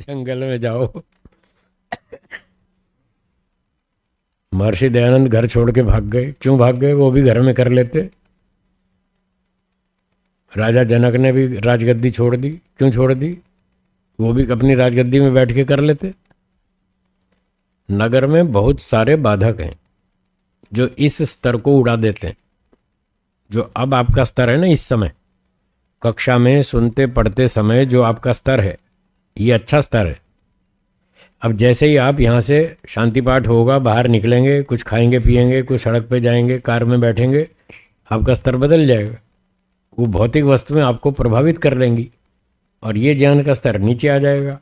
जंगल में जाओ। महर्षि दयानंद घर छोड़ के भाग गए। क्यों भाग गए? वो भी घर में कर लेते। राजा जनक ने भी राजगद्दी छोड़ दी। क्यों छोड़ दी? वो भी अपनी राजगद्दी में बैठ के कर लेते। नगर में बहुत सारे बाधक हैं जो इस स्तर को उड़ा देते हैं। जो अब आपका स्तर है ना, इस समय कक्षा में सुनते पढ़ते समय जो आपका स्तर है, ये अच्छा स्तर है। अब जैसे ही आप यहाँ से शांति पाठ होगा, बाहर निकलेंगे, कुछ खाएंगे पिएंगे, कुछ सड़क पे जाएंगे, कार में बैठेंगे, आपका स्तर बदल जाएगा। वो भौतिक वस्तुएं आपको प्रभावित कर लेंगी और ये ज्ञान का स्तर नीचे आ जाएगा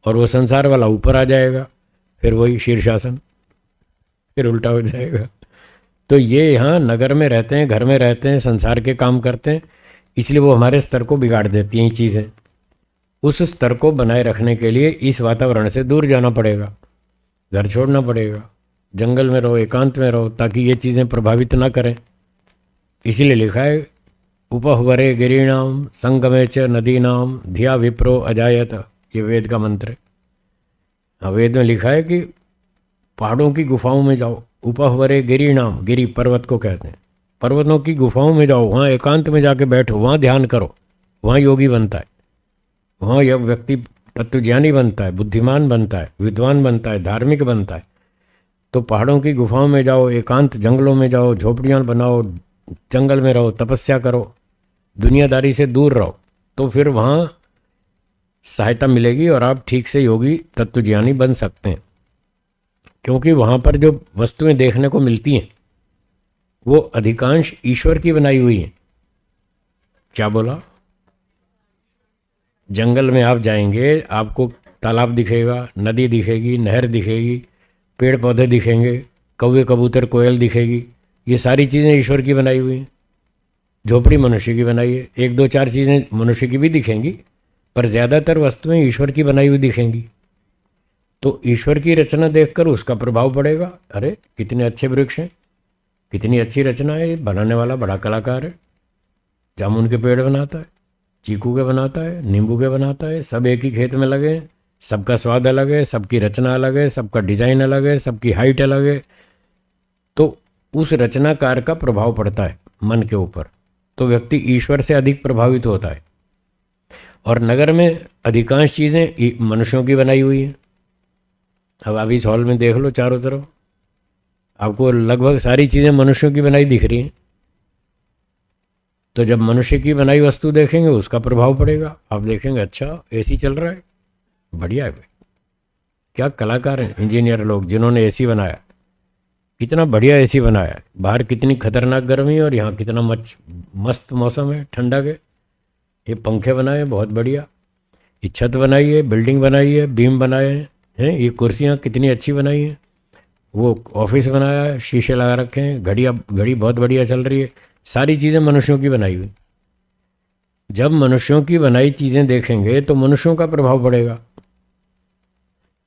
और वो संसार वाला ऊपर आ जाएगा। फिर वही शीर्षासन, फिर उल्टा हो जाएगा। तो ये यहाँ नगर में रहते हैं, घर में रहते हैं, संसार के काम करते हैं, इसलिए वो हमारे स्तर को बिगाड़ देती हैं ये चीज़ें। उस स्तर को बनाए रखने के लिए इस वातावरण से दूर जाना पड़ेगा, घर छोड़ना पड़ेगा, जंगल में रहो, एकांत में रहो, ताकि ये चीज़ें प्रभावित ना करें। इसीलिए लिखा है उपहवरे गिरीणाम संगमे च नदीनाम धिया विप्रो अजायत। ये वेद का मंत्र है। हाँ, वेद में लिखा है कि पहाड़ों की गुफाओं में जाओ। उपहवरे गिरीणाम, गिरी पर्वत को कहते हैं, पर्वतों की गुफाओं में जाओ, वहाँ एकांत में जाके बैठो, वहाँ ध्यान करो, वहाँ योगी बनता है, वहाँ यह व्यक्ति तत्वज्ञानी बनता है, बुद्धिमान बनता है, विद्वान बनता है, धार्मिक बनता है। तो पहाड़ों की गुफाओं में जाओ, एकांत जंगलों में जाओ, झोपड़ियाँ बनाओ, जंगल में रहो, तपस्या करो, दुनियादारी से दूर रहो, तो फिर वहाँ सहायता मिलेगी और आप ठीक से योगी तत्वज्ञानी बन सकते हैं। क्योंकि वहाँ पर जो वस्तुएं देखने को मिलती हैं वो अधिकांश ईश्वर की बनाई हुई हैं। क्या बोला? जंगल में आप जाएंगे, आपको तालाब दिखेगा, नदी दिखेगी, नहर दिखेगी, पेड़ पौधे दिखेंगे, कौवे कबूतर कोयल दिखेगी। ये सारी चीज़ें ईश्वर की बनाई हुई हैं। झोपड़ी मनुष्य की बनाई है, एक दो चार चीज़ें मनुष्य की भी दिखेंगी, पर ज़्यादातर वस्तुएं ईश्वर की बनाई हुई दिखेंगी। तो ईश्वर की रचना देखकर उसका प्रभाव पड़ेगा। अरे कितने अच्छे वृक्ष हैं, कितनी अच्छी रचना है, बनाने वाला बड़ा कलाकार है। जामुन के पेड़ बनाता है, चीकू के बनाता है, नींबू के बनाता है, सब एक ही खेत में लगे हैं, सबका स्वाद अलग है, सबकी रचना अलग है, सबका डिजाइन अलग है, सबकी हाइट अलग है। तो उस रचनाकार का प्रभाव पड़ता है मन के ऊपर, तो व्यक्ति ईश्वर से अधिक प्रभावित होता है। और नगर में अधिकांश चीज़ें मनुष्यों की बनाई हुई हैं। अब आप इस हॉल में देख लो चारों तरफ, आपको लगभग सारी चीज़ें मनुष्यों की बनाई दिख रही हैं। तो जब मनुष्य की बनाई वस्तु देखेंगे उसका प्रभाव पड़ेगा। आप देखेंगे अच्छा एसी चल रहा है, बढ़िया है भाई, क्या कलाकार हैं इंजीनियर लोग जिन्होंने एसी बनाया, कितना बढ़िया एसी बनाया है। बाहर कितनी खतरनाक गर्मी और यहाँ कितना मस्त मौसम है, ठंडा के। ये पंखे बनाए बहुत बढ़िया, ये छत बनाई है, बिल्डिंग बनाई है, बीम बनाए हैं, ये कुर्सियाँ कितनी अच्छी बनाई हैं, वो ऑफिस बनाया है, शीशे लगा रखे हैं, घड़ी बहुत बढ़िया चल रही है। सारी चीज़ें मनुष्यों की बनाई हुई। जब मनुष्यों की बनाई चीज़ें देखेंगे तो मनुष्यों का प्रभाव पड़ेगा,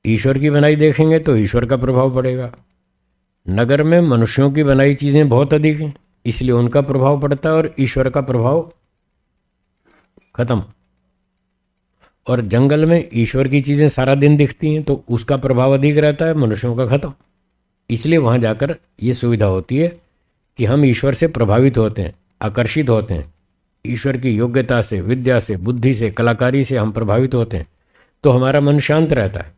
ईश्वर की बनाई देखेंगे तो ईश्वर का प्रभाव पड़ेगा। नगर में मनुष्यों की बनाई चीज़ें बहुत अधिक हैं, इसलिए उनका प्रभाव पड़ता है और ईश्वर का प्रभाव खत्म। और जंगल में ईश्वर की चीज़ें सारा दिन दिखती हैं तो उसका प्रभाव अधिक रहता है, मनुष्यों का खत्म। इसलिए वहाँ जाकर ये सुविधा होती है कि हम ईश्वर से प्रभावित होते हैं, आकर्षित होते हैं। ईश्वर की योग्यता से, विद्या से, बुद्धि से, कलाकारी से हम प्रभावित होते हैं, तो हमारा मन शांत रहता है।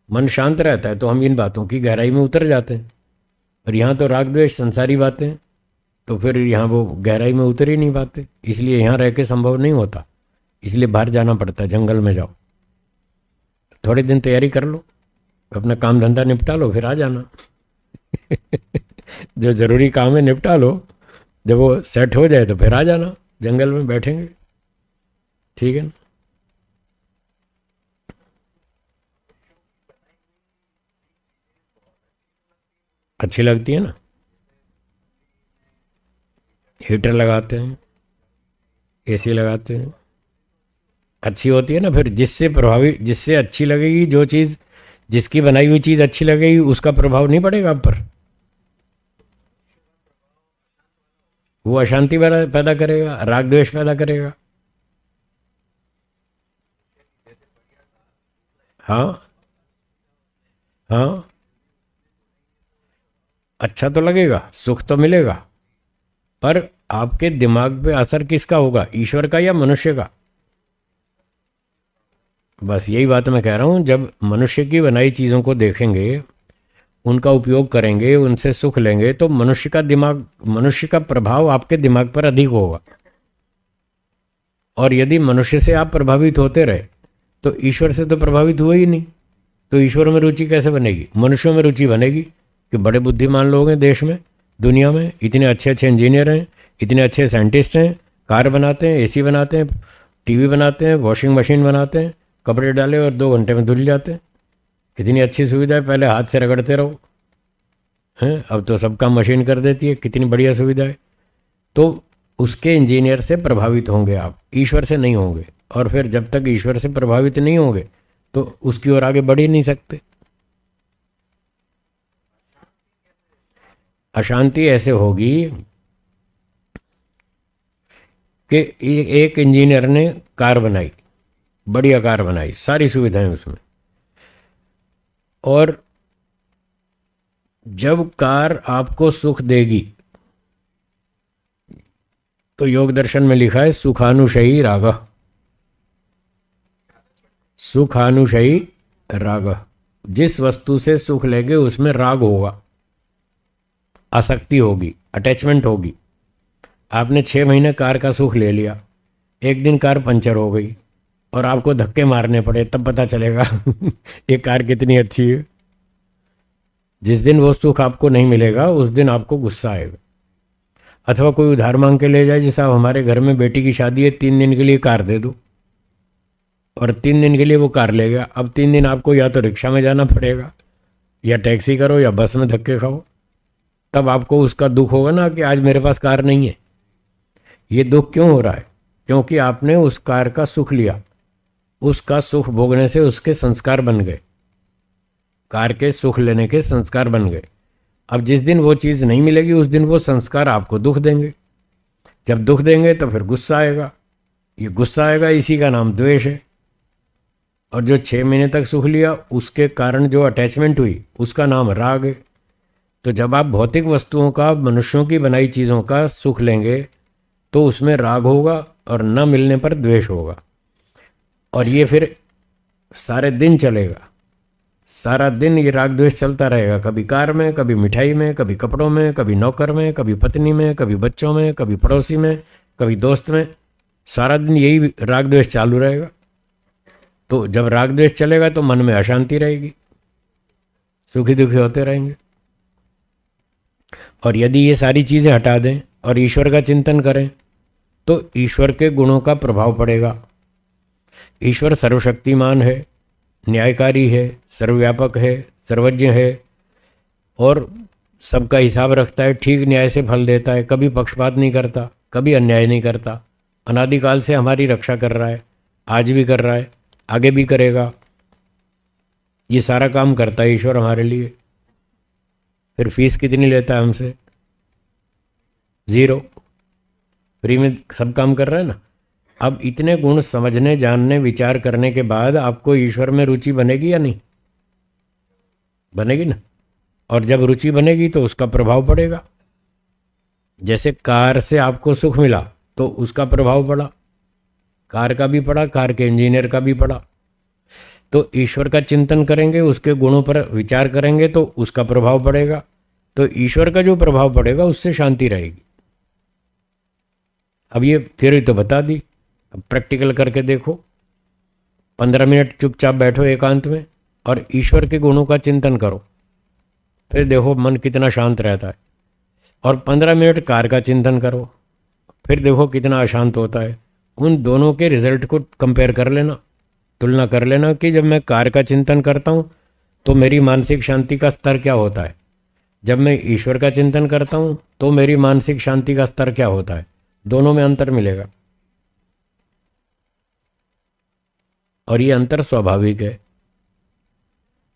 मन शांत रहता है तो हम इन बातों की गहराई में उतर जाते हैं। और यहाँ तो राग द्वेष संसारी बातें हैं, तो फिर यहाँ वो गहराई में उतर ही नहीं पाते। इसलिए यहाँ रह के संभव नहीं होता, इसलिए बाहर जाना पड़ता है, जंगल में जाओ, थोड़े दिन तैयारी कर लो, अपना काम धंधा निपटा लो, फिर आ जाना। जो जरूरी काम है निपटा लो, जब वो सेट हो जाए तो फिर आ जाना, जंगल में बैठेंगे। ठीक है ना? अच्छी लगती है ना? हीटर लगाते हैं, एसी लगाते हैं, अच्छी होती है ना। फिर जिससे प्रभावी, जिससे अच्छी लगेगी जो चीज़, जिसकी बनाई हुई चीज़ अच्छी लगेगी उसका प्रभाव नहीं पड़ेगा आप पर, वो अशांति पैदा करेगा, राग द्वेष पैदा करेगा। हाँ हाँ, अच्छा तो लगेगा, सुख तो मिलेगा, पर आपके दिमाग पे असर किसका होगा, ईश्वर का या मनुष्य का? बस यही बात मैं कह रहा हूं, जब मनुष्य की बनाई चीज़ों को देखेंगे, उनका उपयोग करेंगे, उनसे सुख लेंगे, तो मनुष्य का दिमाग, मनुष्य का प्रभाव आपके दिमाग पर अधिक होगा। और यदि मनुष्य से आप प्रभावित होते रहे तो ईश्वर से तो प्रभावित हुए ही नहीं। तो ईश्वर में रुचि कैसे बनेगी? मनुष्यों में रुचि बनेगी कि बड़े बुद्धिमान लोग हैं देश में, दुनिया में, इतने अच्छे अच्छे इंजीनियर हैं, इतने अच्छे साइंटिस्ट हैं, कार बनाते हैं, एसी बनाते हैं, टीवी बनाते हैं, वॉशिंग मशीन बनाते हैं, कपड़े डाले और 2 घंटे में धुल जाते हैं। कितनी अच्छी सुविधा है, पहले हाथ से रगड़ते रहो, हैं, अब तो सब काम मशीन कर देती है, कितनी बढ़िया सुविधा है। तो उसके इंजीनियर से प्रभावित होंगे आप, ईश्वर से नहीं होंगे। और फिर जब तक ईश्वर से प्रभावित नहीं होंगे तो उसकी ओर आगे बढ़ ही नहीं सकते। अशांति ऐसे होगी कि एक इंजीनियर ने कार बनाई, बढ़िया कार बनाई, सारी सुविधाएं उसमें, और जब कार आपको सुख देगी, तो योग दर्शन में लिखा है सुखानुशयी राग, सुखानुशयी राग, जिस वस्तु से सुख लेंगे उसमें राग होगा, आसक्ति होगी, अटैचमेंट होगी। आपने 6 महीने कार का सुख ले लिया, एक दिन कार पंचर हो गई और आपको धक्के मारने पड़े, तब पता चलेगा ये कार कितनी अच्छी है। जिस दिन वो सुख आपको नहीं मिलेगा उस दिन आपको गुस्सा आएगा। अथवा कोई उधार मांग के ले जाए, जैसा हमारे घर में बेटी की शादी है, 3 दिन के लिए कार दे दो, और 3 दिन के लिए वो कार ले गया। अब 3 दिन आपको या तो रिक्शा में जाना पड़ेगा, या टैक्सी करो, या बस में धक्के खाओ। तब आपको उसका दुख होगा ना कि आज मेरे पास कार नहीं है। ये दुख क्यों हो रहा है? क्योंकि आपने उस कार का सुख लिया, उसका सुख भोगने से उसके संस्कार बन गए, कार के सुख लेने के संस्कार बन गए। अब जिस दिन वो चीज़ नहीं मिलेगी उस दिन वो संस्कार आपको दुख देंगे। जब दुख देंगे तो फिर गुस्सा आएगा, ये गुस्सा आएगा, इसी का नाम द्वेष है। और जो 6 महीने तक सुख लिया उसके कारण जो अटैचमेंट हुई उसका नाम राग है। तो जब आप भौतिक वस्तुओं का, मनुष्यों की बनाई चीज़ों का सुख लेंगे तो उसमें राग होगा, और न मिलने पर द्वेष होगा। और ये फिर सारे दिन चलेगा, सारा दिन ये राग द्वेष चलता रहेगा, कभी कार में, कभी मिठाई में, कभी कपड़ों में, कभी नौकर में, कभी पत्नी में, कभी बच्चों में, कभी पड़ोसी में, कभी दोस्त में, सारा दिन यही राग द्वेष चालू रहेगा। तो जब राग द्वेष चलेगा तो मन में अशांति रहेगी, सुखी दुखी होते रहेंगे। और यदि ये सारी चीज़ें हटा दें और ईश्वर का चिंतन करें तो ईश्वर के गुणों का प्रभाव पड़ेगा। ईश्वर सर्वशक्तिमान है, न्यायकारी है, सर्वव्यापक है, सर्वज्ञ है, और सबका हिसाब रखता है, ठीक न्याय से फल देता है, कभी पक्षपात नहीं करता, कभी अन्याय नहीं करता, अनादिकाल से हमारी रक्षा कर रहा है, आज भी कर रहा है, आगे भी करेगा। ये सारा काम करता है ईश्वर हमारे लिए। फिर फीस कितनी लेता है हमसे? 0, फ्री में सब काम कर रहा है ना। अब इतने गुण समझने, जानने, विचार करने के बाद आपको ईश्वर में रुचि बनेगी या नहीं? बनेगी ना। और जब रुचि बनेगी तो उसका प्रभाव पड़ेगा। जैसे कार से आपको सुख मिला तो उसका प्रभाव पड़ा, कार का भी पड़ा, कार के इंजीनियर का भी पड़ा। तो ईश्वर का चिंतन करेंगे, उसके गुणों पर विचार करेंगे तो उसका प्रभाव पड़ेगा। तो ईश्वर का जो प्रभाव पड़ेगा उससे शांति रहेगी। अब ये थ्योरी तो बता दी, अब प्रैक्टिकल करके देखो। 15 मिनट चुपचाप बैठो एकांत में और ईश्वर के गुणों का चिंतन करो, फिर देखो मन कितना शांत रहता है। और 15 मिनट कार का चिंतन करो, फिर देखो कितना अशांत होता है। उन दोनों के रिजल्ट को कंपेयर कर लेना, तुलना कर लेना कि जब मैं कार का चिंतन करता हूँ तो मेरी मानसिक शांति का स्तर क्या होता है, जब मैं ईश्वर का चिंतन करता हूँ तो मेरी मानसिक शांति का स्तर क्या होता है। दोनों में अंतर मिलेगा, और ये अंतर स्वाभाविक है।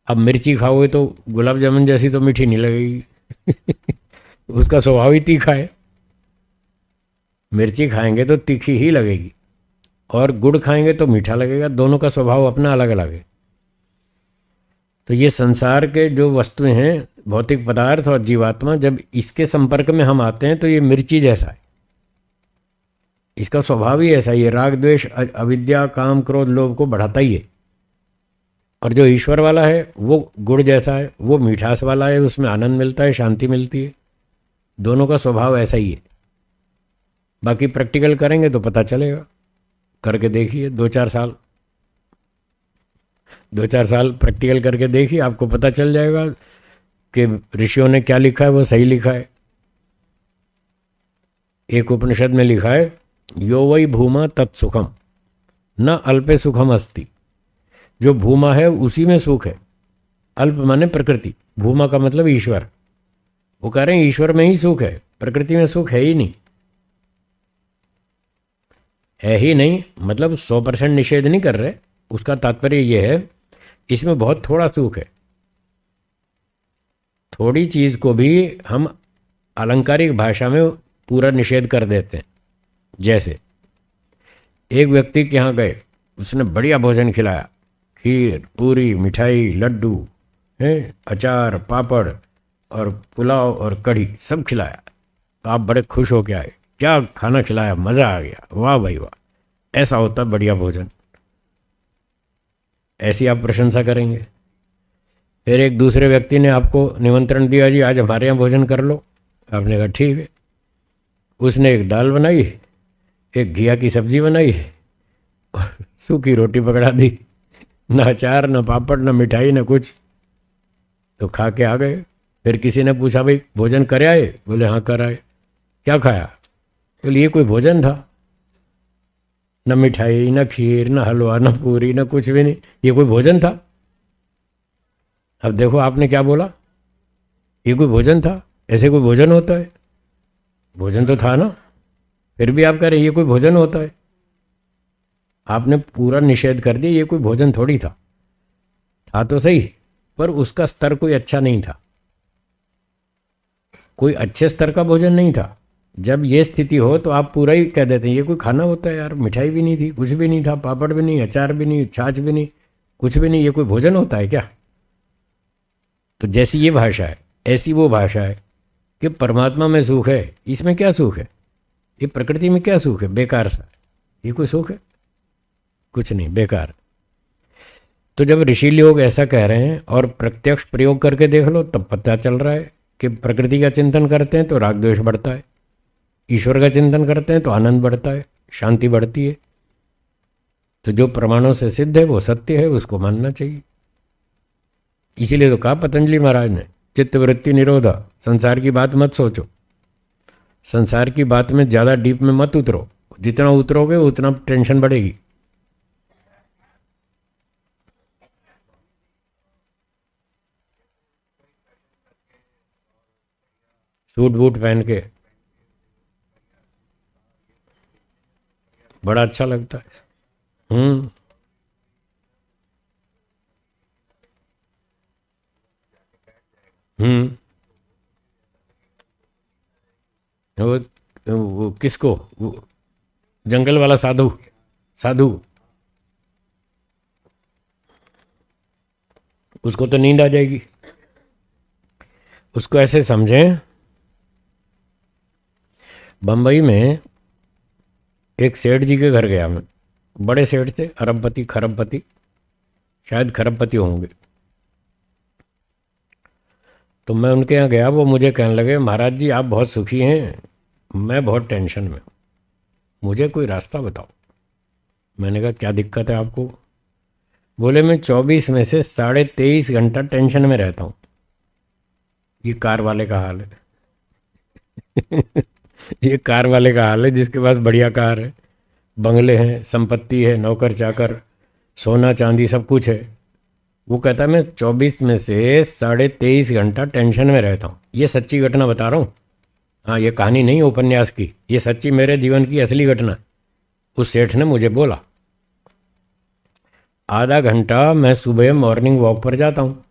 अब मिर्ची खाओगे तो गुलाब जामुन जैसी तो मीठी नहीं लगेगी उसका स्वभाव ही तीखा है। मिर्ची खाएंगे तो तीखी ही लगेगी, और गुड़ खाएंगे तो मीठा लगेगा। दोनों का स्वभाव अपना अलग अलग है। तो ये संसार के जो वस्तुएं हैं, भौतिक पदार्थ और जीवात्मा, जब इसके संपर्क में हम आते हैं तो ये मिर्ची जैसा है। इसका स्वभाव ही ऐसा ही है, राग द्वेष अविद्या काम क्रोध लोभ को बढ़ाता ही है। और जो ईश्वर वाला है वो गुड़ जैसा है, वो मीठास वाला है, उसमें आनंद मिलता है, शांति मिलती है। दोनों का स्वभाव ऐसा ही है। बाकी प्रैक्टिकल करेंगे तो पता चलेगा, करके देखिए 2-4 साल, 2-4 साल प्रैक्टिकल करके देखिए, आपको पता चल जाएगा कि ऋषियों ने क्या लिखा है वो सही लिखा है। एक उपनिषद में लिखा है, यो वै भूमा तत्सुखम न अल्पे सुखम अस्ति। जो भूमा है उसी में सुख है। अल्प माने प्रकृति, भूमा का मतलब ईश्वर। वो कह रहे हैं ईश्वर में ही सुख है, प्रकृति में सुख है ही नहीं। है ही नहीं मतलब 100% निषेध नहीं कर रहे, उसका तात्पर्य ये है इसमें बहुत थोड़ा सुख है। थोड़ी चीज को भी हम अलंकारिक भाषा में पूरा निषेध कर देते हैं। जैसे एक व्यक्ति के यहाँ गए, उसने बढ़िया भोजन खिलाया, खीर पूरी मिठाई लड्डू हैं, अचार पापड़ और पुलाव और कढ़ी सब खिलाया। तो आप बड़े खुश हो के आए, क्या खाना खिलाया, मज़ा आ गया, वाह भाई वाह। ऐसा होता बढ़िया भोजन, ऐसी आप प्रशंसा करेंगे। फिर एक दूसरे व्यक्ति ने आपको निमंत्रण दिया, जी आज हमारे यहाँ भोजन कर लो। आपने कहा ठीक है। उसने एक दाल बनाई, एक घिया की सब्जी बनाई और सूखी रोटी पकड़ा दी, ना अचार ना पापड़ ना मिठाई ना कुछ। तो खा के आ गए। फिर किसी ने पूछा, भाई भोजन कर आए? बोले हाँ कर आए। क्या खाया? बोले ये कोई भोजन था? न मिठाई न खीर न हलवा न पूरी न कुछ भी नहीं, ये कोई भोजन था? अब देखो आपने क्या बोला, ये कोई भोजन था? ऐसे कोई भोजन होता है? भोजन तो था ना, फिर भी आप कह रहे ये कोई भोजन होता है। आपने पूरा निषेध कर दिया, ये कोई भोजन थोड़ी था। था तो सही, पर उसका स्तर कोई अच्छा नहीं था, कोई अच्छे स्तर का भोजन नहीं था। जब ये स्थिति हो तो आप पूरा ही कह देते हैं ये कोई खाना होता है यार, मिठाई भी नहीं थी, कुछ भी नहीं था, पापड़ भी नहीं, अचार भी नहीं, छाछ भी नहीं, कुछ भी नहीं, ये कोई भोजन होता है क्या? तो जैसी ये भाषा है ऐसी वो भाषा है कि परमात्मा में सुख है, इसमें क्या सुख है? ये प्रकृति में क्या सुख है? बेकार सा, ये कोई सुख है? कुछ नहीं, बेकार। तो जब ऋषि लोग ऐसा कह रहे हैं और प्रत्यक्ष प्रयोग करके देख लो तब पता चल रहा है कि प्रकृति का चिंतन करते हैं तो राग द्वेष बढ़ता है, ईश्वर का चिंतन करते हैं तो आनंद बढ़ता है, शांति बढ़ती है। तो जो प्रमाणों से सिद्ध है वो सत्य है, उसको मानना चाहिए। इसीलिए तो कहा पतंजलि महाराज ने, चित्तवृत्ति निरोधा, संसार की बात मत सोचो, संसार की बात में ज़्यादा डीप में मत उतरो, जितना उतरोगे उतना टेंशन बढ़ेगी। सूट बूट पहन के बड़ा अच्छा लगता है। हम्म। वो किसको? वो जंगल वाला साधु, साधु उसको तो नींद आ जाएगी। उसको ऐसे समझें, बंबई में एक सेठ जी के घर गया मैं, बड़े सेठ थे, अरबपति खरबपति, शायद खरबपति होंगे। तो मैं उनके यहाँ गया, वो मुझे कहने लगे महाराज जी आप बहुत सुखी हैं, मैं बहुत टेंशन में हूँ, मुझे कोई रास्ता बताओ। मैंने कहा क्या दिक्कत है आपको? बोले मैं 24 में से 23.5 घंटा टेंशन में रहता हूँ। ये कार वाले का हाल है। ये कार वाले का हाल है जिसके पास बढ़िया कार है, बंगले हैं, संपत्ति है, नौकर चाकर, सोना चांदी सब कुछ है। वो कहता है मैं 24 में से 23.5 घंटा टेंशन में रहता हूँ। ये सच्ची घटना बता रहा हूँ, हाँ ये कहानी नहीं उपन्यास की, ये सच्ची मेरे जीवन की असली घटना। उस सेठ ने मुझे बोला आधा घंटा मैं सुबह मॉर्निंग वॉक पर जाता हूँ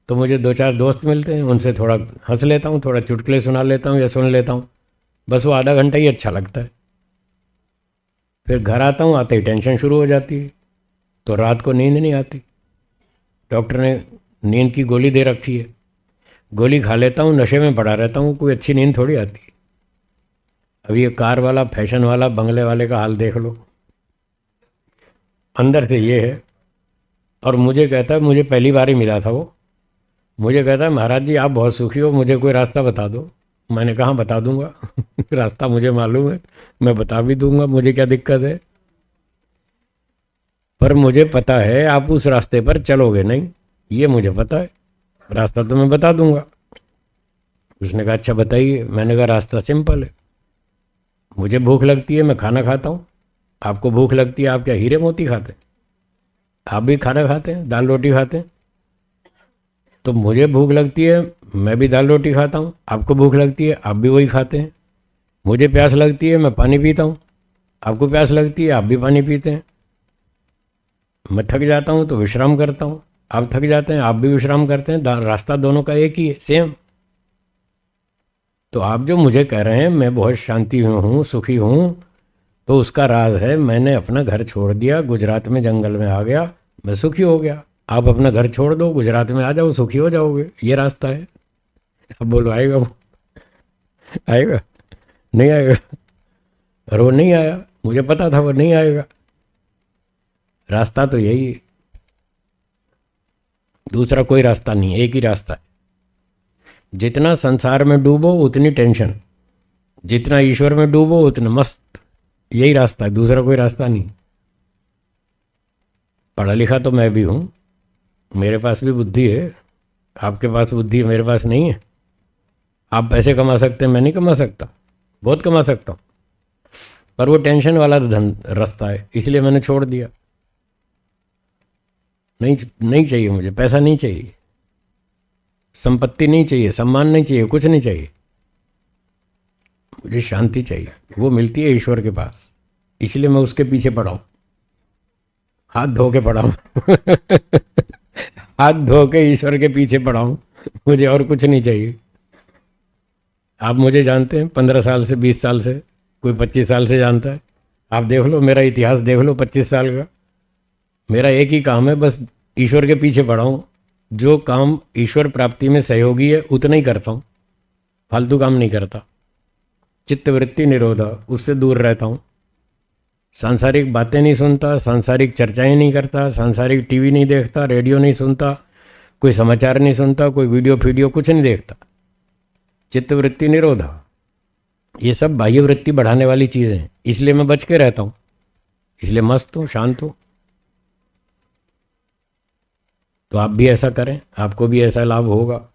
तो मुझे 2-4 दोस्त मिलते हैं, उनसे थोड़ा हंस लेता हूँ, थोड़ा चुटकुले सुना लेता हूँ या सुन लेता हूँ, बस वो आधा घंटा ही अच्छा लगता है। फिर घर आता हूँ, आते ही टेंशन शुरू हो जाती है, तो रात को नींद नहीं आती। डॉक्टर ने नींद की गोली दे रखी है, गोली खा लेता हूँ, नशे में पड़ा रहता हूँ, कोई अच्छी नींद थोड़ी आती है। अब ये कार वाला, फैशन वाला, बंगले वाले का हाल देख लो, अंदर से ये है। और मुझे कहता है, मुझे पहली बार ही मिला था वो, मुझे कहता है महाराज जी आप बहुत सुखी हो, मुझे कोई रास्ता बता दो। मैंने कहा बता दूंगा रास्ता मुझे मालूम है, मैं बता भी दूंगा, मुझे क्या दिक्कत है, पर मुझे पता है आप उस रास्ते पर चलोगे नहीं, ये मुझे पता है, रास्ता तो मैं बता दूंगा। उसने कहा अच्छा बताइए। मैंने कहा रास्ता सिंपल है, मुझे भूख लगती है, मैं खाना खाता हूँ, आपको भूख लगती है, आप क्या हीरे मोती खाते हैं? आप भी खाना खाते हैं, दाल रोटी खाते हैं। तो मुझे भूख लगती है, मैं भी दाल रोटी खाता हूँ, आपको भूख लगती है, आप भी वही खाते हैं। मुझे प्यास लगती है, मैं पानी पीता हूँ, आपको प्यास लगती है, आप भी पानी पीते हैं। मैं थक जाता हूँ तो विश्राम करता हूँ, आप थक जाते हैं, आप भी विश्राम करते हैं, रास्ता दोनों का एक ही है, सेम। तो आप जो मुझे कह रहे हैं मैं बहुत शांति में हूँ, सुखी हूँ, तो उसका राज है मैंने अपना घर छोड़ दिया, गुजरात में जंगल में आ गया, मैं सुखी हो गया। आप अपना घर छोड़ दो, गुजरात में आ जाओ, सुखी हो जाओगे, ये रास्ता है। अब बोलो आएगा वो? आएगा? नहीं आएगा। और वो नहीं आया, मुझे पता था वो नहीं आएगा। रास्ता तो यही है, दूसरा कोई रास्ता नहीं, एक ही रास्ता है। जितना संसार में डूबो उतनी टेंशन, जितना ईश्वर में डूबो उतना मस्त, यही रास्ता है, दूसरा कोई रास्ता नहीं। पढ़ा लिखा तो मैं भी हूँ, मेरे पास भी बुद्धि है, आपके पास बुद्धि है, मेरे पास नहीं है। आप पैसे कमा सकते हैं, मैं नहीं कमा सकता, बहुत कमा सकता हूँ, पर वो टेंशन वाला रास्ता है, इसलिए मैंने छोड़ दिया। नहीं, नहीं चाहिए मुझे, पैसा नहीं चाहिए, संपत्ति नहीं चाहिए, सम्मान नहीं चाहिए, कुछ नहीं चाहिए, मुझे शांति चाहिए, वो मिलती है ईश्वर के पास, इसलिए मैं उसके पीछे पड़ा हूँ, हाथ धो के पड़ा हूँ हाथ धो के ईश्वर के पीछे पड़ा हूँ, मुझे और कुछ नहीं चाहिए। आप मुझे जानते हैं 15 साल से, 20 साल से, कोई 25 साल से जानता है, आप देख लो मेरा इतिहास, देख लो 25 साल का। मेरा एक ही काम है, बस ईश्वर के पीछे पड़ा हूँ, जो काम ईश्वर प्राप्ति में सहयोगी है उतना ही करता हूँ, फालतू काम नहीं करता। चित्तवृत्ति निरोधा, उससे दूर रहता हूँ, सांसारिक बातें नहीं सुनता, सांसारिक चर्चाएं नहीं करता, सांसारिक टीवी नहीं देखता, रेडियो नहीं सुनता, कोई समाचार नहीं सुनता, कोई वीडियो फीडियो कुछ नहीं देखता। चित्तवृत्ति निरोधा, ये सब बाह्य वृत्ति बढ़ाने वाली चीज़ें हैं, इसलिए मैं बच के रहता हूँ, इसलिए मस्त हूँ, शांत हूँ। तो आप भी ऐसा करें, आपको भी ऐसा लाभ होगा।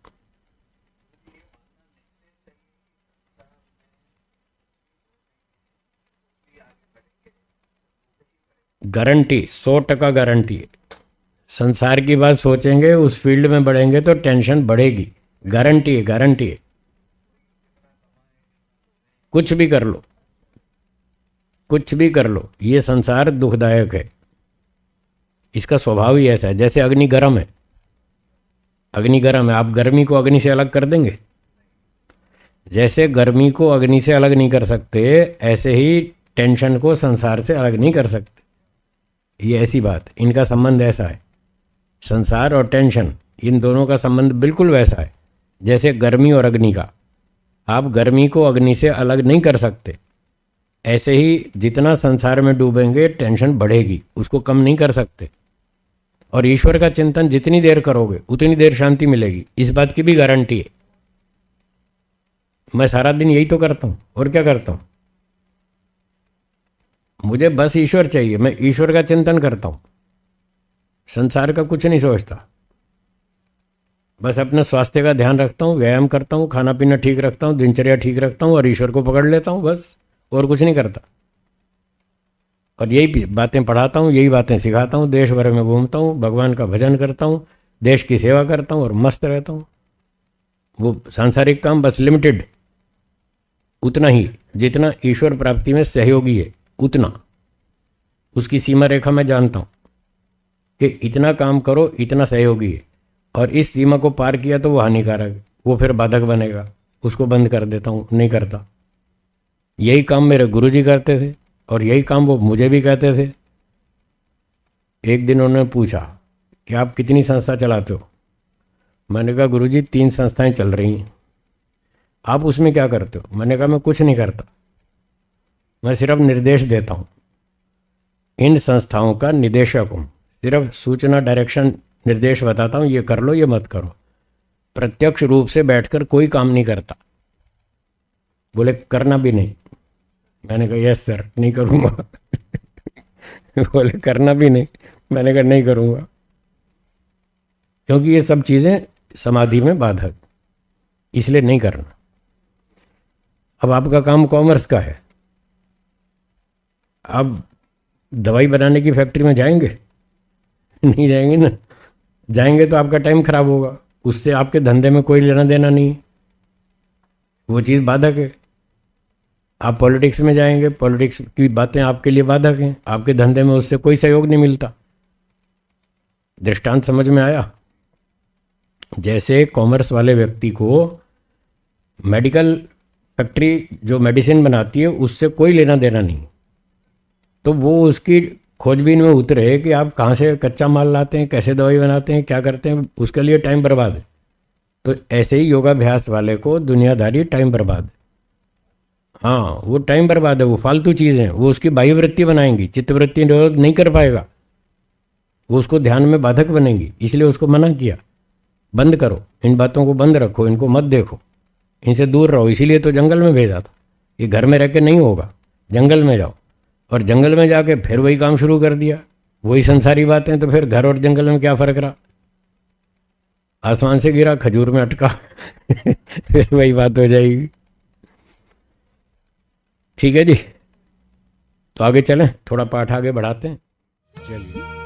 गारंटी, 100% गारंटी है। संसार की बात सोचेंगे, उस फील्ड में बढ़ेंगे तो टेंशन बढ़ेगी, गारंटी है, गारंटी है। कुछ भी कर लो, कुछ भी कर लो, ये संसार दुखदायक है, इसका स्वभाव ही ऐसा है। जैसे अग्नि गर्म है, अग्नि गर्म है, आप गर्मी को अग्नि से अलग कर देंगे? जैसे गर्मी को अग्नि से अलग नहीं कर सकते, ऐसे ही टेंशन को संसार से अलग नहीं कर सकते। ये ऐसी बात, इनका संबंध ऐसा है, संसार और टेंशन, इन दोनों का संबंध बिल्कुल वैसा है जैसे गर्मी और अग्नि का। आप गर्मी को अग्नि से अलग नहीं कर सकते, ऐसे ही जितना संसार में डूबेंगे टेंशन बढ़ेगी, उसको कम नहीं कर सकते। और ईश्वर का चिंतन जितनी देर करोगे उतनी देर शांति मिलेगी, इस बात की भी गारंटी है। मैं सारा दिन यही तो करता हूँ, और क्या करता हूँ? मुझे बस ईश्वर चाहिए, मैं ईश्वर का चिंतन करता हूँ, संसार का कुछ नहीं सोचता। बस अपने स्वास्थ्य का ध्यान रखता हूँ, व्यायाम करता हूँ, खाना पीना ठीक रखता हूँ, दिनचर्या ठीक रखता हूँ, और ईश्वर को पकड़ लेता हूँ, बस, और कुछ नहीं करता। और यही बातें पढ़ाता हूँ, यही बातें सिखाता हूँ, देश भर में घूमता हूँ, भगवान का भजन करता हूँ, देश की सेवा करता हूँ और मस्त रहता हूँ। वो सांसारिक काम बस लिमिटेड, उतना ही जितना ईश्वर प्राप्ति में सहयोगी है, उतना, उसकी सीमा रेखा मैं जानता हूँ कि इतना काम करो, इतना सहयोगी है, और इस सीमा को पार किया तो वो हानिकारक है, वो फिर बाधक बनेगा, उसको बंद कर देता हूँ, नहीं करता। यही काम मेरे गुरुजी करते थे और यही काम वो मुझे भी कहते थे। एक दिन उन्होंने पूछा कि आप कितनी संस्था चलाते हो? मैंने कहा गुरुजी 3 संस्थाएं चल रही हैं, आप उसमें क्या करते हो? मैंने कहा मैं कुछ नहीं करता, मैं सिर्फ निर्देश देता हूँ, इन संस्थाओं का निदेशक हूँ, सिर्फ सूचना डायरेक्शन निर्देश बताता हूँ, ये कर लो ये मत करो, प्रत्यक्ष रूप से बैठकर कोई काम नहीं करता। बोले करना भी नहीं। मैंने कहा यस सर, नहीं करूँगा। बोले करना भी नहीं। मैंने कहा नहीं करूँगा, क्योंकि ये सब चीज़ें समाधि में बाधक, इसलिए नहीं करना। अब आपका काम कॉमर्स का है, अब दवाई बनाने की फैक्ट्री में जाएंगे? नहीं जाएंगे ना। जाएंगे तो आपका टाइम खराब होगा, उससे आपके धंधे में कोई लेना देना नहीं, वो चीज़ बाधक है। आप पॉलिटिक्स में जाएंगे, पॉलिटिक्स की बातें आपके लिए बाधक हैं, आपके धंधे में उससे कोई सहयोग नहीं मिलता। दृष्टांत समझ में आया? जैसे कॉमर्स वाले व्यक्ति को मेडिकल फैक्ट्री जो मेडिसिन बनाती है उससे कोई लेना देना नहीं, तो वो उसकी खोजबीन में उतरे कि आप कहाँ से कच्चा माल लाते हैं, कैसे दवाई बनाते हैं, क्या करते हैं, उसके लिए टाइम बर्बाद है। तो ऐसे ही योगाभ्यास वाले को दुनियादारी टाइम बर्बाद है। हाँ, वो टाइम बर्बाद है, वो फालतू चीज़ें हैं, वो उसकी बाह्य वृत्ति बनाएंगी, चित्त वृत्ति निरोध नहीं कर पाएगा, वो उसको ध्यान में बाधक बनेंगी। इसलिए उसको मना किया, बंद करो, इन बातों को बंद रखो, इनको मत देखो, इनसे दूर रहो। इसीलिए तो जंगल में भेजा था, ये घर में रह के नहीं होगा, जंगल में जाओ। और जंगल में जाके फिर वही काम शुरू कर दिया, वही संसारी बातें, तो फिर घर और जंगल में क्या फ़र्क रहा? आसमान से गिरा खजूर में अटका। फिर वही बात हो जाएगी। ठीक है जी, तो आगे चलें, थोड़ा पाठ आगे बढ़ाते हैं। चलिए।